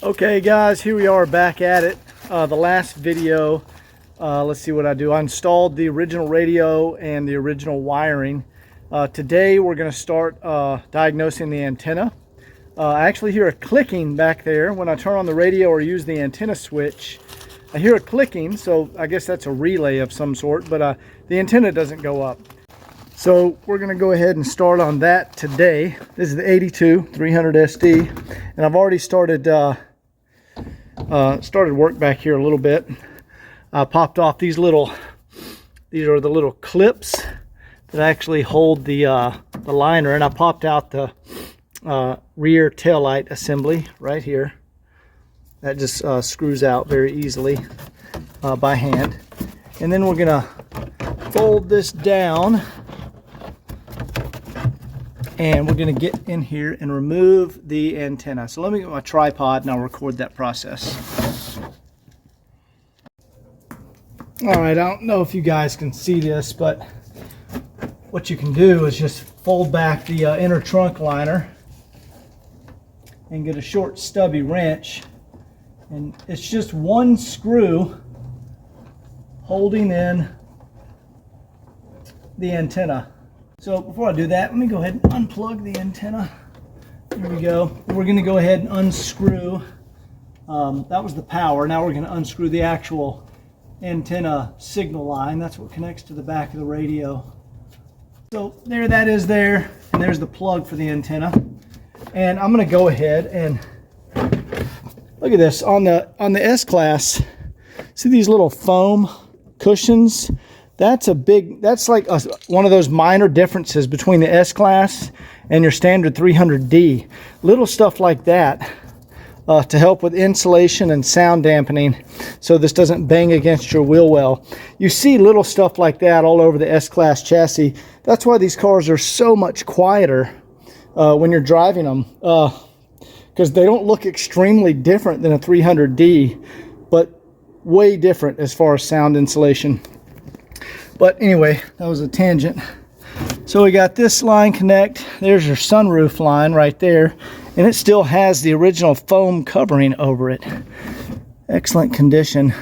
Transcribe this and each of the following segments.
Okay guys, here we are back at it. The last video, let's see what I do. I installed the original radio and the original wiring. Today we're going to start diagnosing the antenna. I actually hear a clicking back there when I turn on the radio or use the antenna switch. I hear a clicking, so I guess that's a relay of some sort, but the antenna doesn't go up. So we're going to go ahead and start on that today. This is the 82 300 SD, and I've already started work back here a little bit. I popped off these are the little clips that actually hold the liner, and I popped out the rear tail light assembly right here. That just screws out very easily by hand. And then we're gonna fold this down, and we're going to get in here and remove the antenna. So let me get my tripod and I'll record that process. Alright, I don't know if you guys can see this, but what you can do is just fold back the inner trunk liner and get a short stubby wrench, and it's just one screw holding in the antenna. So before I do that, let me go ahead and unplug the antenna. Here we go. We're going to go ahead and unscrew. That was the power. Now we're going to unscrew the actual antenna signal line. That's what connects to the back of the radio. So there that is there, and there's the plug for the antenna. And I'm going to go ahead and look at this on the S-Class. See these little foam cushions? That's like one of those minor differences between the S-Class and your standard 300D. Little stuff like that to help with insulation and sound dampening, so this doesn't bang against your wheel well. You see little stuff like that all over the S-Class chassis. That's why these cars are so much quieter when you're driving them, because they don't look extremely different than a 300D, but way different as far as sound insulation. But anyway, that was a tangent. So we got this line connect. There's your sunroof line right there. And it still has the original foam covering over it. Excellent condition.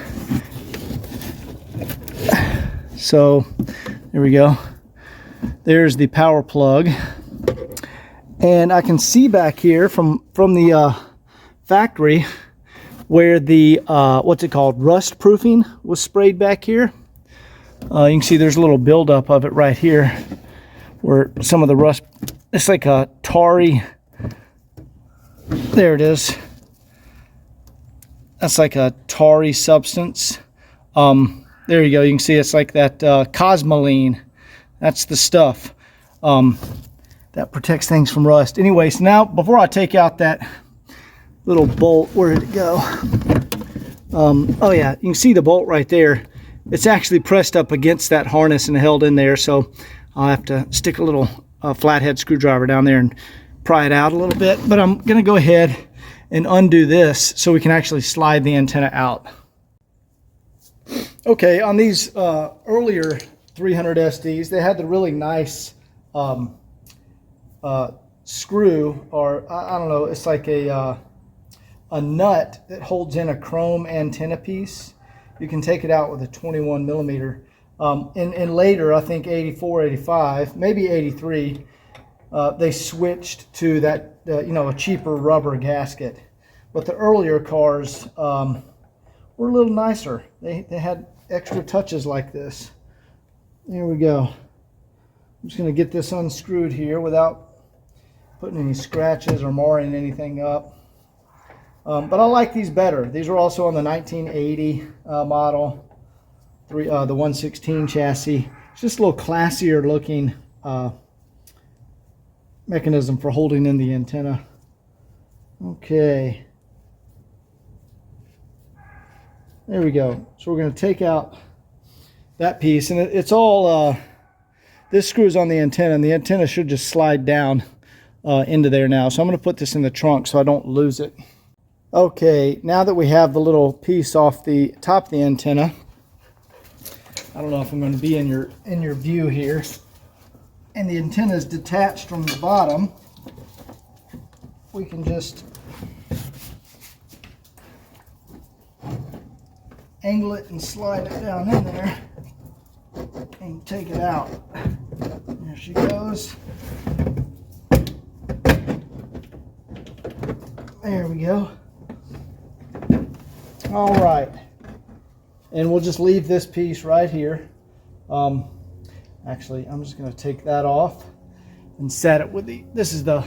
So there we go. There's the power plug. And I can see back here from the factory where the, what's it called, rust proofing was sprayed back here. You can see there's a little buildup of it right here where some of the rust, it's like a tarry, there it is. That's like a tarry substance. There you go, you can see it's like that cosmoline. That's the stuff that protects things from rust. Anyway, so now before I take out that little bolt, where did it go? Oh yeah, you can see the bolt right there. It's actually pressed up against that harness and held in there, so I'll have to stick a little flathead screwdriver down there and pry it out a little bit. But I'm going to go ahead and undo this so we can actually slide the antenna out. Okay, on these earlier 300 SDs, they had the really nice screw, or I don't know, it's like a nut that holds in a chrome antenna piece. You can take it out with a 21 millimeter. And later, I think 84, 85, maybe 83, they switched to that, a cheaper rubber gasket. But the earlier cars were a little nicer. They had extra touches like this. Here we go. I'm just going to get this unscrewed here without putting any scratches or marring anything up. But I like these better. These are also on the 1980 model, the 116 chassis. It's just a little classier looking mechanism for holding in the antenna. Okay. There we go. So we're going to take out that piece, and it's all, this screws on the antenna, and the antenna should just slide down into there now. So I'm going to put this in the trunk so I don't lose it. Okay, now that we have the little piece off the top of the antenna, I don't know if I'm going to be in your view here, and the antenna is detached from the bottom, we can just angle it and slide it down in there and take it out. There she goes. There we go. All right. And we'll just leave this piece right here. Actually, I'm just going to take that off and set it with this is the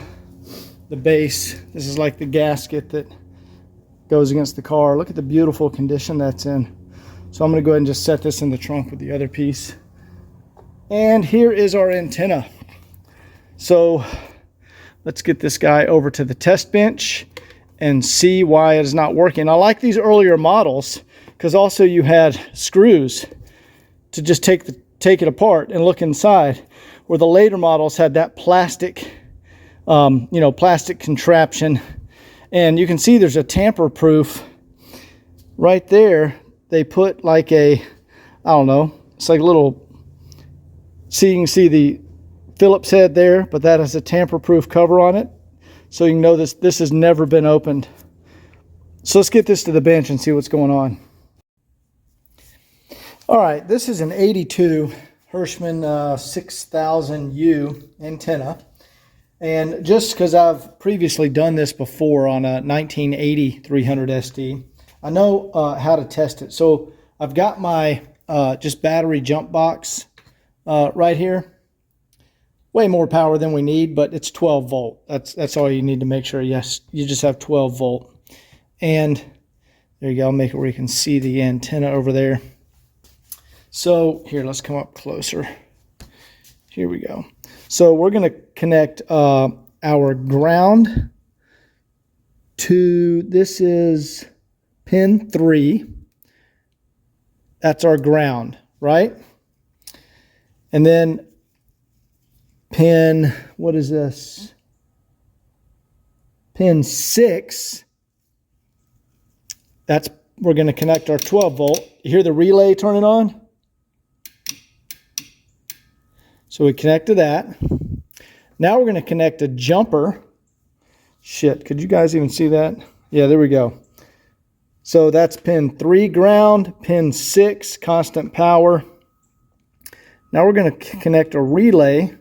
base. This is like the gasket that goes against the car. Look at the beautiful condition that's in. So I'm going to go ahead and just set this in the trunk with the other piece. And here is our antenna. So let's get this guy over to the test bench and see why it is not working. I like these earlier models because also you had screws to just take it apart and look inside, where the later models had that plastic, plastic contraption. And you can see there's a tamper-proof right there. They put like a, I don't know, it's like a little, see, you can see the Phillips head there, but that has a tamper-proof cover on it. So you can know this has never been opened. So let's get this to the bench and see what's going on. All right, this is an 82 Hirschmann 6000U antenna. And just because I've previously done this before on a 1980 300 SD, I know how to test it. So I've got my just battery jump box right here. Way more power than we need, but it's 12 volt. That's all you need to make sure. Yes, you just have 12 volt. And there you go. I'll make it where you can see the antenna over there. So here, let's come up closer. Here we go. So we're going to connect our ground to, this is pin 3. That's our ground, right? And then pin, what is this? Pin 6. We're going to connect our 12 volt. You hear the relay turning on? So we connect to that. Now we're going to connect a jumper. Shit, could you guys even see that? Yeah, there we go. So that's pin 3 ground, pin 6 constant power. Now we're going to connect a relay.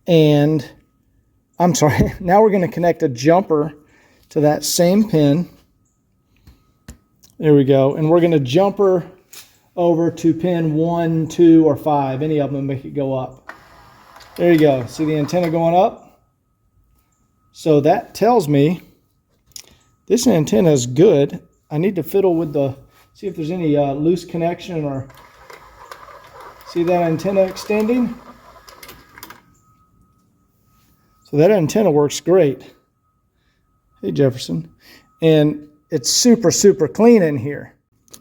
And, I'm sorry, now we're going to connect a jumper to that same pin. There we go. And we're going to jumper over to pin 1, 2, or 5. Any of them, make it go up. There you go. See the antenna going up? So that tells me this antenna is good. I need to fiddle with see if there's any loose connection or, see that antenna extending? So that antenna works great. Hey, Jefferson. And it's super, super clean in here.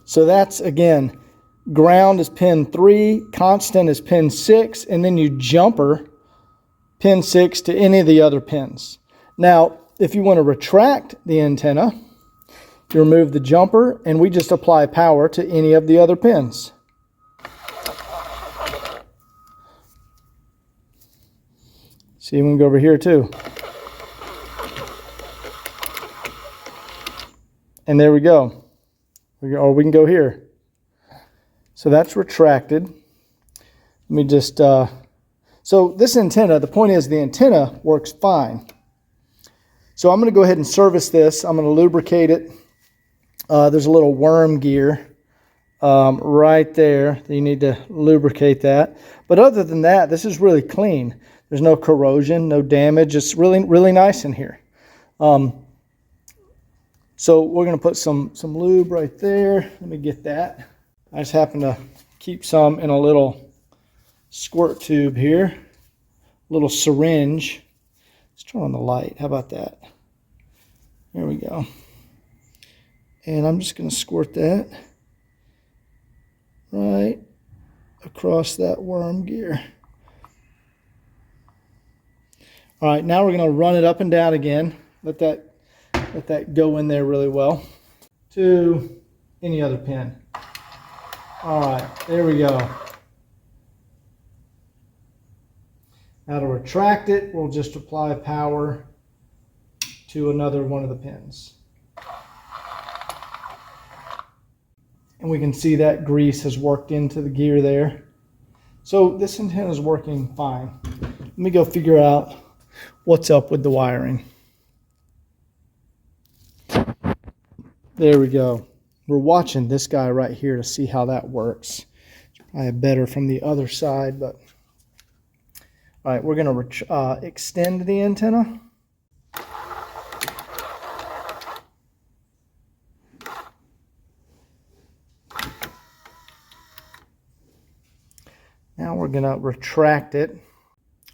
So that's, again, ground is pin 3, constant is pin 6, and then you jumper pin 6 to any of the other pins. Now, if you want to retract the antenna, you remove the jumper, and we just apply power to any of the other pins. See, we can go over here too. And there we go. Or we can go here. So that's retracted. Let me just, so this antenna, the point is the antenna works fine. So I'm going to go ahead and service this. I'm going to lubricate it. There's a little worm gear right there. You need to lubricate that. But other than that, this is really clean. There's no corrosion, no damage. It's really, really nice in here. So we're going to put some lube right there. Let me get that. I just happen to keep some in a little squirt tube here. A little syringe. Let's turn on the light. How about that? There we go. And I'm just going to squirt that right across that worm gear. All right, now we're going to run it up and down again. Let that go in there really well. To any other pin. All right, there we go. Now to retract it, we'll just apply power to another one of the pins. and we can see that grease has worked into the gear there. So this antenna is working fine. Let me go figure out what's up with the wiring. There we go. We're watching this guy right here to see how that works. It's probably better from the other side, but all right, we're going to extend the antenna. Now we're going to retract it.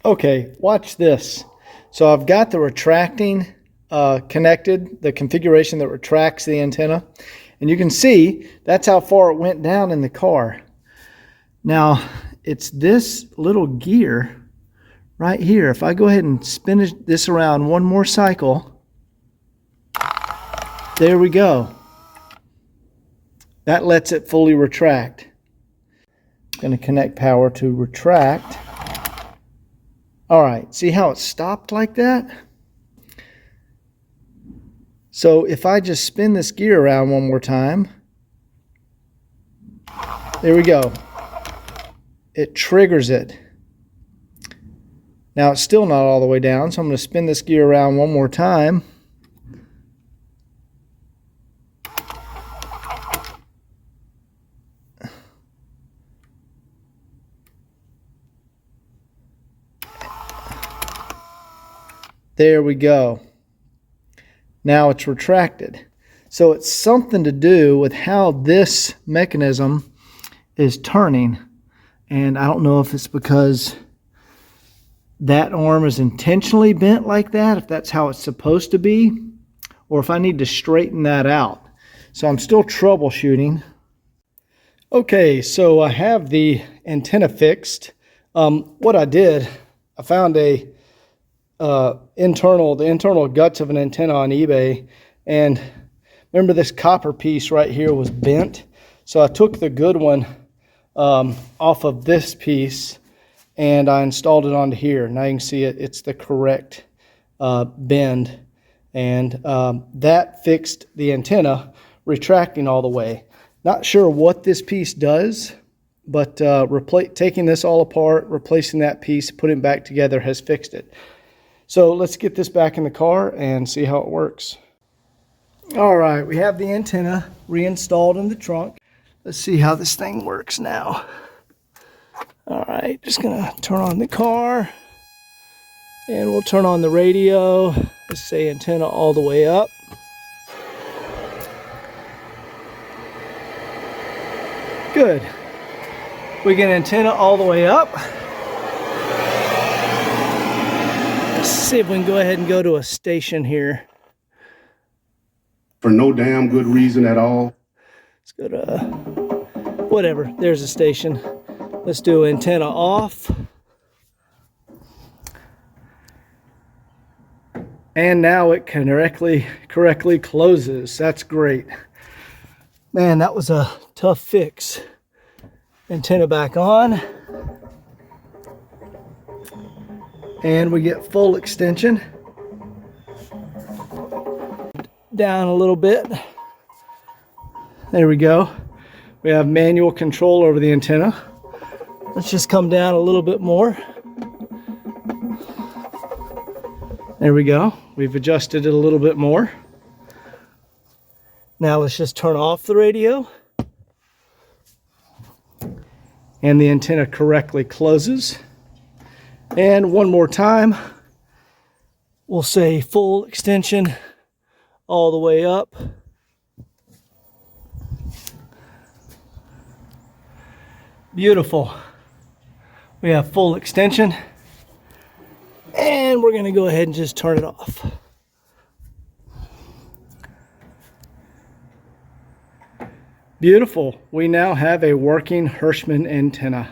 Okay, watch this. So I've got the retracting connected, the configuration that retracts the antenna. And you can see that's how far it went down in the car. Now, it's this little gear right here. If I go ahead and spin this around one more cycle, there we go. That lets it fully retract. I'm going to connect power to retract. All right, see how it stopped like that? So if I just spin this gear around one more time, there we go. It triggers it. Now it's still not all the way down, so I'm going to spin this gear around one more time. There we go. Now it's retracted. So it's something to do with how this mechanism is turning. And I don't know if it's because that arm is intentionally bent like that, if that's how it's supposed to be, or if I need to straighten that out. So I'm still troubleshooting. Okay, so I have the antenna fixed. What I did, I found the internal guts of an antenna on eBay, and remember this copper piece right here was bent, so I took the good one off of this piece and I installed it onto here. Now you can see it's the correct bend, and that fixed the antenna retracting all the way. Not sure what this piece does, but taking this all apart, replacing that piece, putting it back together has fixed it. So let's get this back in the car and see how it works. All right, we have the antenna reinstalled in the trunk. Let's see how this thing works now. All right, just gonna turn on the car and we'll turn on the radio. Let's say antenna all the way up. Good. We get antenna all the way up. Let's see if we can go ahead and go to a station here. For no damn good reason at all. Let's go to, whatever, there's a station. Let's do antenna off. And now it correctly closes. That's great. Man, that was a tough fix. Antenna back on. And we get full extension. Down a little bit. There we go. We have manual control over the antenna. Let's just come down a little bit more. There we go. We've adjusted it a little bit more. Now let's just turn off the radio. And the antenna correctly closes. And one more time, we'll say full extension all the way up. Beautiful. We have full extension. And we're going to go ahead and just turn it off. Beautiful. We now have a working Hirschmann antenna.